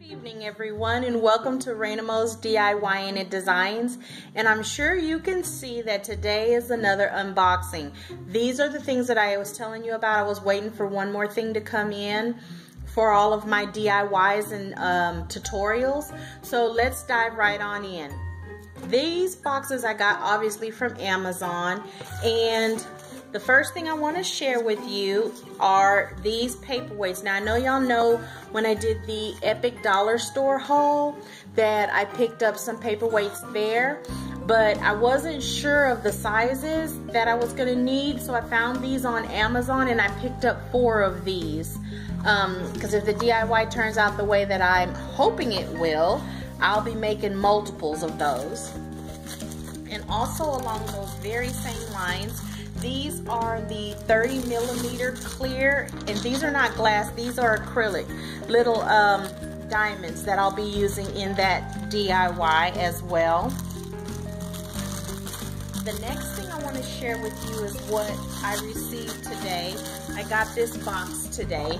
Evening everyone, and welcome to ReinaMoe's DIY and Designs. And I'm sure you can see that today is another unboxing. These are the things that I was telling you about. I was waiting for one more thing to come in for all of my DIYs and tutorials. So let's dive right on in. These boxes I got obviously from Amazon, and the first thing I want to share with you are these paperweights. Now I know y'all know when I did the Epic Dollar Store haul that I picked up some paperweights there, but I wasn't sure of the sizes that I was going to need, so I found these on Amazon and I picked up 4 of these because if the DIY turns out the way that I'm hoping it will, I'll be making multiples of those. And also along those very same lines, these are the 30mm clear, and these are not glass, these are acrylic, little diamonds that I'll be using in that DIY as well. The next thing I want to share with you is what I received today. I got this box today,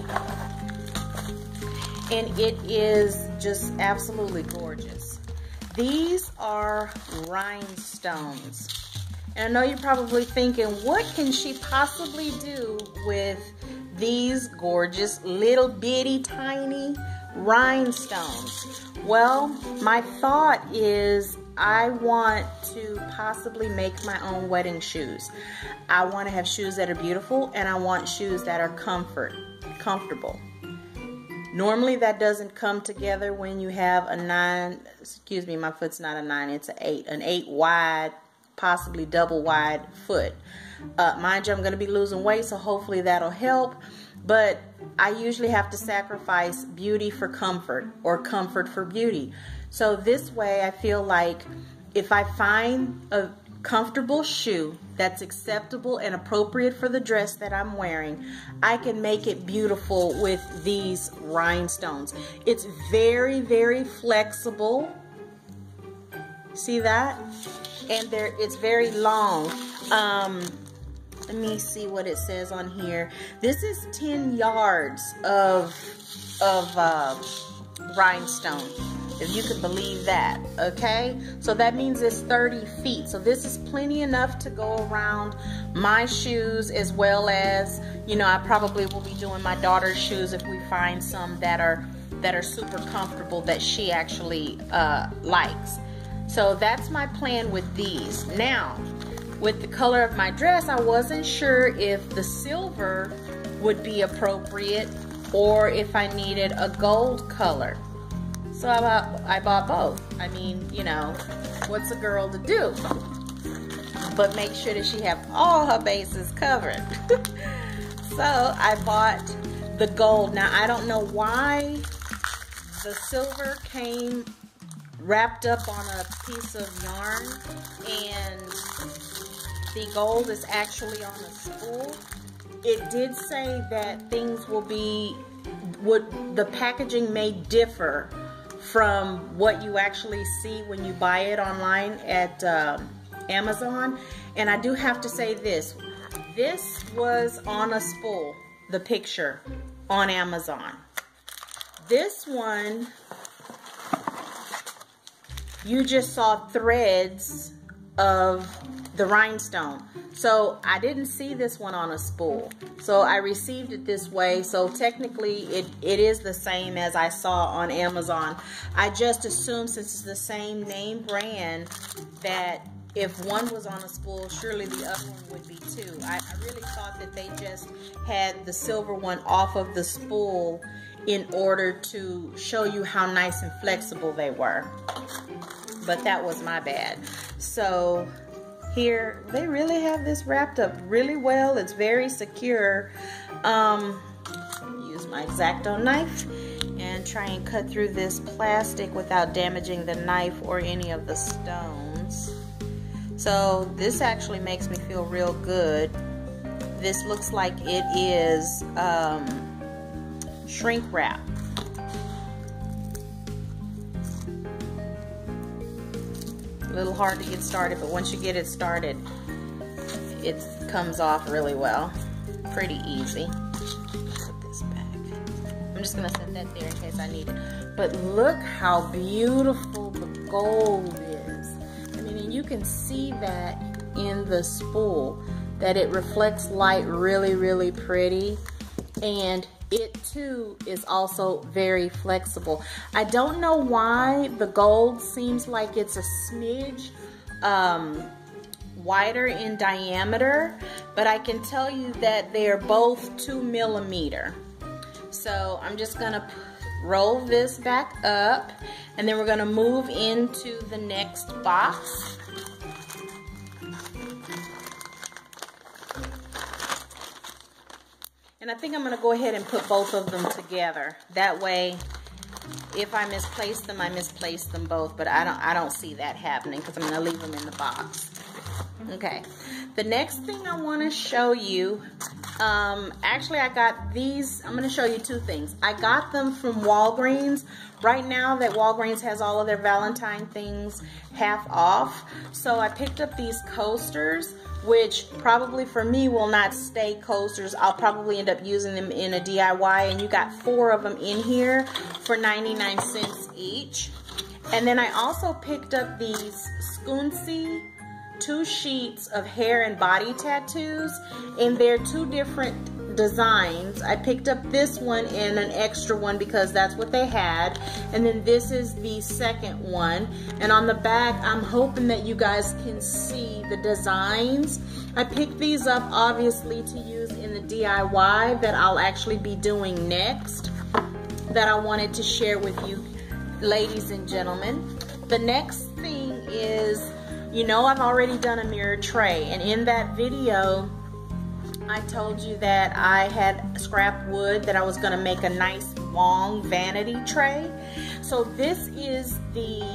and it is just absolutely gorgeous. These are rhinestones. And I know you're probably thinking, what can she possibly do with these gorgeous little bitty tiny rhinestones? Well, my thought is I want to possibly make my own wedding shoes. I want to have shoes that are beautiful, and I want shoes that are comfortable. Normally that doesn't come together when you have a 9, excuse me, my foot's not a 9, it's an 8 wide, possibly double wide foot. Mind you, I'm going to be losing weight, so hopefully that'll help, but I usually have to sacrifice beauty for comfort or comfort for beauty. So this way I feel like if I find a comfortable shoe that's acceptable and appropriate for the dress that I'm wearing, I can make it beautiful with these rhinestones. It's very, very flexible. See that? And it's very long. Let me see what it says on here. This is 10 yards of rhinestone, if you can believe that, okay? So that means it's 30 feet. So this is plenty enough to go around my shoes, as well as, you know, I probably will be doing my daughter's shoes if we find some that are super comfortable that she actually likes. So that's my plan with these. Now, with the color of my dress, I wasn't sure if the silver would be appropriate or if I needed a gold color. So I bought both. I mean, you know, what's a girl to do? But make sure that she have all her bases covered. So I bought the gold. Now, I don't know why the silver came wrapped up on a piece of yarn and the gold is actually on a spool. It did say that things will be, the packaging may differ from what you actually see when you buy it online at Amazon. And I do have to say this was on a spool, the picture on Amazon. This one, you just saw threads of the rhinestone. So I didn't see this one on a spool. So I received it this way. So technically it is the same as I saw on Amazon. I just assumed, since it's the same name brand, that if one was on a spool, surely the other one would be too. I really thought that they just had the silver one off of the spool in order to show you how nice and flexible they were. But that was my bad. So here, they really have this wrapped up really well. It's very secure. Use my X-Acto knife and try and cut through this plastic without damaging the knife or any of the stones. So this actually makes me feel real good. This looks like it is shrink wrap. A little hard to get started, but once you get it started, it comes off really well. Pretty easy. Put this back. I'm just gonna set that there in case I need it. But look how beautiful the gold is. I mean, and you can see that in the spool, that it reflects light really, really pretty. And it too is also very flexible. I don't know why the gold seems like it's a smidge wider in diameter, but I can tell you that they're both 2 millimeter. So I'm just gonna roll this back up, and then we're gonna move into the next box. And I think I'm gonna go ahead and put both of them together. That way, if I misplace them, I misplace them both, but I don't see that happening because I'm gonna leave them in the box. Okay, the next thing I wanna show you, actually I got these, I'm gonna show you two things. I got them from Walgreens. Right now that Walgreens has all of their Valentine things half off. So I picked up these coasters, which probably for me will not stay coasters. I'll probably end up using them in a DIY, and you got 4 of them in here for 99 cents each. And then I also picked up these Scoonsy 2 sheets of hair and body tattoos, and they're 2 different designs. I picked up this one and an extra one because that's what they had, and then this is the second one. And on the back, I'm hoping that you guys can see the designs. I picked these up obviously to use in the DIY that I'll actually be doing next, that I wanted to share with you, ladies and gentlemen. The next thing is, you know, I've already done a mirror tray, and in that video I told you that I had scrap wood that I was gonna make a nice long vanity tray. So this is the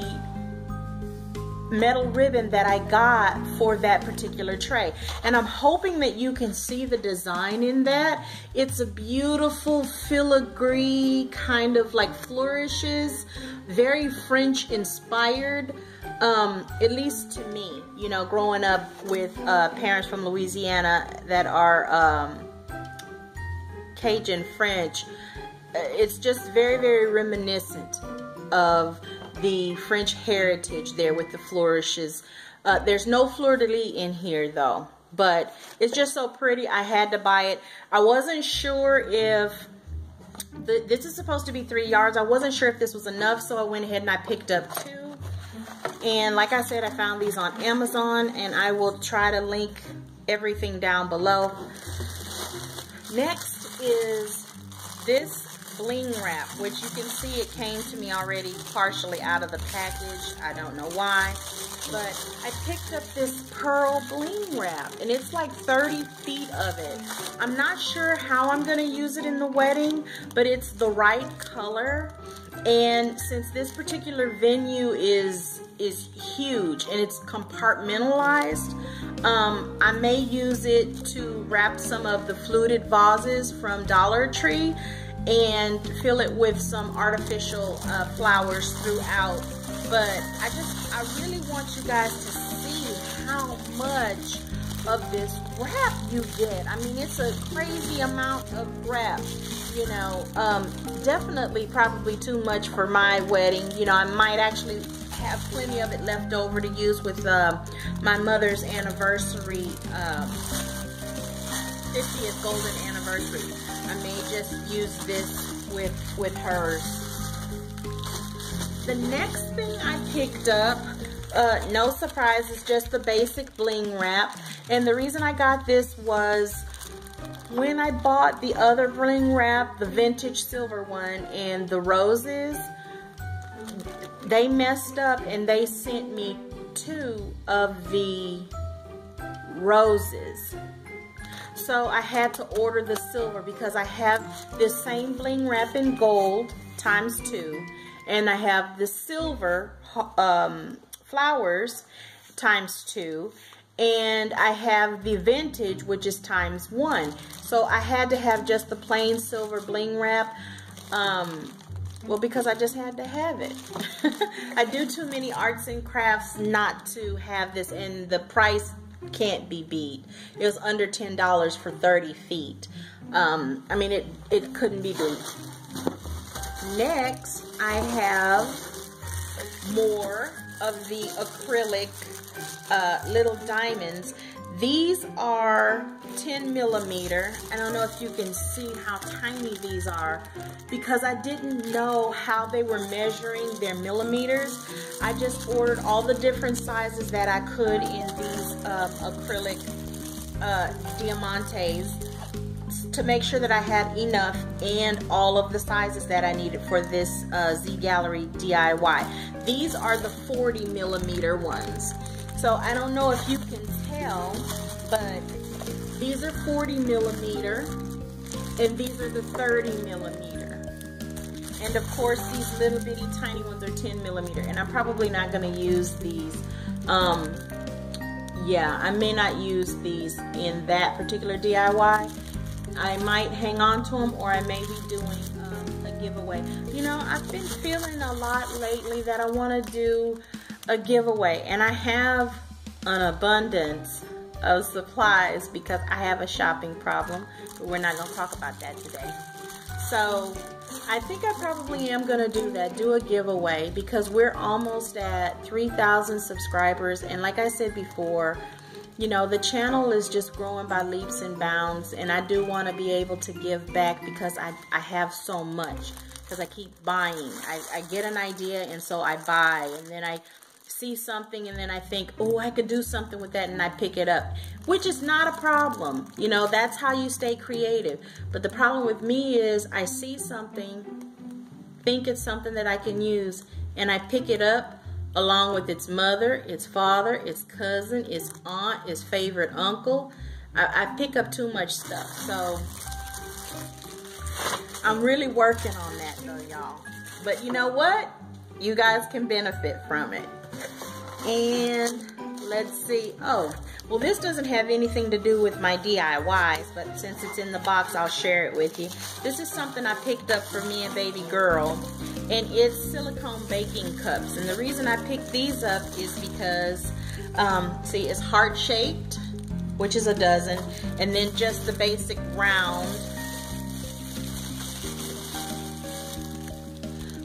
metal ribbon that I got for that particular tray, and I'm hoping that you can see the design in that. It's a beautiful filigree kind of like flourishes, very French inspired. At least to me, you know, growing up with parents from Louisiana that are Cajun French, it's just very, very reminiscent of the French heritage there with the flourishes. There's no fleur-de-lis in here though, but it's just so pretty. I had to buy it. I wasn't sure if this is supposed to be 3 yards. I wasn't sure if this was enough, so I went ahead and I picked up 2. And like I said, I found these on Amazon, and I will try to link everything down below. Next is this bling wrap, which you can see it came to me already partially out of the package. I don't know why, but I picked up this pearl bling wrap, and it's like 30 feet of it. I'm not sure how I'm gonna use it in the wedding, but it's the right color. And since this particular venue is huge and it's compartmentalized, I may use it to wrap some of the fluted vases from Dollar Tree and fill it with some artificial flowers throughout. But I really want you guys to see how much of this wrap you get. I mean, it's a crazy amount of wrap, you know. Definitely probably too much for my wedding. You know, I might actually have plenty of it left over to use with my mother's anniversary, 50th golden anniversary. I may just use this with hers. The next thing I picked up, no surprise, is just the basic bling wrap. And the reason I got this was when I bought the other bling wrap, the vintage silver one and the roses, they messed up and they sent me 2 of the roses. So I had to order the silver because I have this same bling wrap in gold ×2, and I have the silver flowers ×2, and I have the vintage, which is ×1. So I had to have just the plain silver bling wrap. Well, because I just had to have it. I do too many arts and crafts not to have this, and the price can't be beat. It was under $10 for 30 feet. I mean, it couldn't be beat. Next, I have more of the acrylic little diamonds. These are 10 millimeter. I don't know if you can see how tiny these are because I didn't know how they were measuring their millimeters. I just ordered all the different sizes that I could in these acrylic diamantes to make sure that I had enough and all of the sizes that I needed for this Z Gallery DIY. These are the 40 millimeter ones. So I don't know if you can tell, but these are 40 millimeter and these are the 30 millimeter. And of course these little bitty tiny ones are 10 millimeter, and I'm probably not going to use these. Yeah, I may not use these in that particular DIY. I might hang on to them, or I may be doing a giveaway. You know, I've been feeling a lot lately that I want to do a giveaway, and I have an abundance of supplies because I have a shopping problem, but we're not going to talk about that today. So I think I probably am going to do a giveaway because we're almost at 3,000 subscribers, and like I said before, you know, the channel is just growing by leaps and bounds, and I do want to be able to give back because I have so much, because I keep buying. I get an idea, and so I buy, and then I see something, and then I think, oh, I could do something with that, and I pick it up, which is not a problem. You know, that's how you stay creative. But the problem with me is I see something, think it's something that I can use, and I pick it up along with its mother, its father, its cousin, its aunt, its favorite uncle. I pick up too much stuff. So I'm really working on that though, y'all. But you know what? You guys can benefit from it. And let's see. Oh, well, this doesn't have anything to do with my DIYs, but since it's in the box, I'll share it with you. This is something I picked up for me and baby girl, and it's silicone baking cups. And the reason I picked these up is because, see, it's heart-shaped, which is a dozen, and then just the basic round,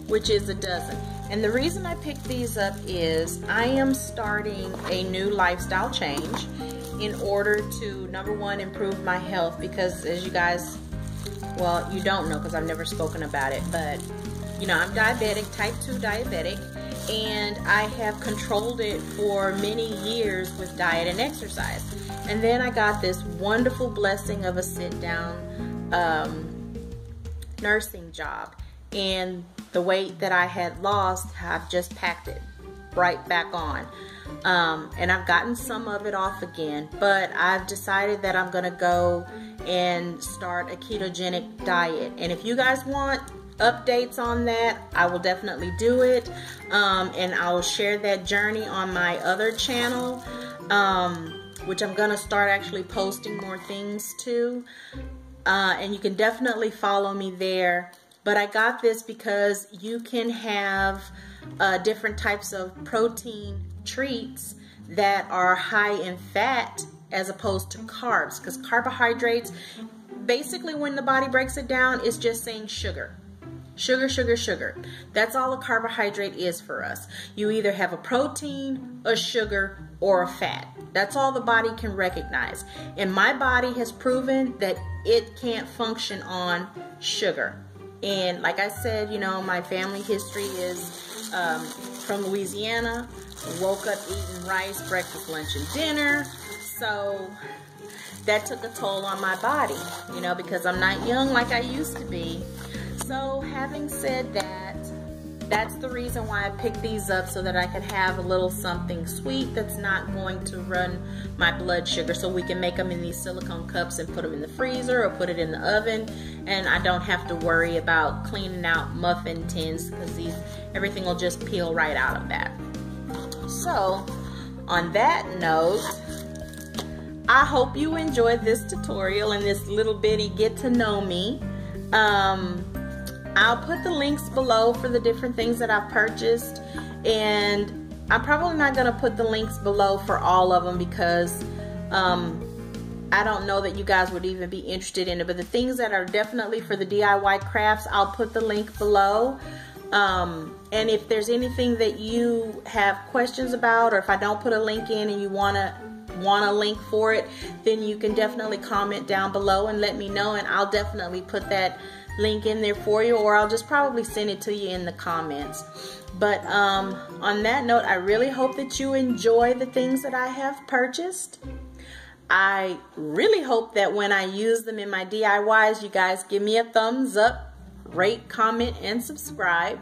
which is a dozen. And the reason I picked these up is I am starting a new lifestyle change in order to, number one, improve my health, because as you guys, well, you don't know because I've never spoken about it, but you know, I'm diabetic, type 2 diabetic, and I have controlled it for many years with diet and exercise. And then I got this wonderful blessing of a sit-down nursing job, and the weight that I had lost, I've just packed it right back on. And I've gotten some of it off again, but I've decided that I'm gonna go and start a ketogenic diet. And if you guys want updates on that, I will definitely do it. And I'll share that journey on my other channel, which I'm gonna start actually posting more things to. And you can definitely follow me there. But I got this because you can have different types of protein treats that are high in fat as opposed to carbs. Because carbohydrates, basically when the body breaks it down, it's just saying sugar. Sugar, sugar, sugar. That's all a carbohydrate is for us. You either have a protein, a sugar, or a fat. That's all the body can recognize. And my body has proven that it can't function on sugar. And like I said, you know, my family history is from Louisiana. Woke up eating rice, breakfast, lunch, and dinner. So that took a toll on my body, you know, because I'm not young like I used to be. So having said that, that's the reason why I picked these up, so that I could have a little something sweet that's not going to run my blood sugar, so we can make them in these silicone cups and put them in the freezer or put it in the oven, and I don't have to worry about cleaning out muffin tins because everything will just peel right out of that. So on that note, I hope you enjoyed this tutorial and this little bitty get to know me. I'll put the links below for the different things that I've purchased, and I'm probably not going to put the links below for all of them because I don't know that you guys would even be interested in it. But the things that are definitely for the DIY crafts, I'll put the link below. And if there's anything that you have questions about, or if I don't put a link in and you want a link for it, then you can definitely comment down below and let me know, and I'll definitely put that link in there for you, or I'll just probably send it to you in the comments. But on that note, I really hope that you enjoy the things that I have purchased. I really hope that when I use them in my DIYs, you guys give me a thumbs up, rate, comment, and subscribe.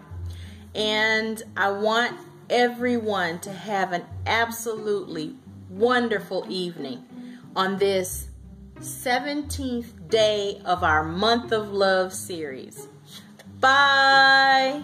And I want everyone to have an absolutely wonderful evening on this 17th day of our Month of Love series. Bye!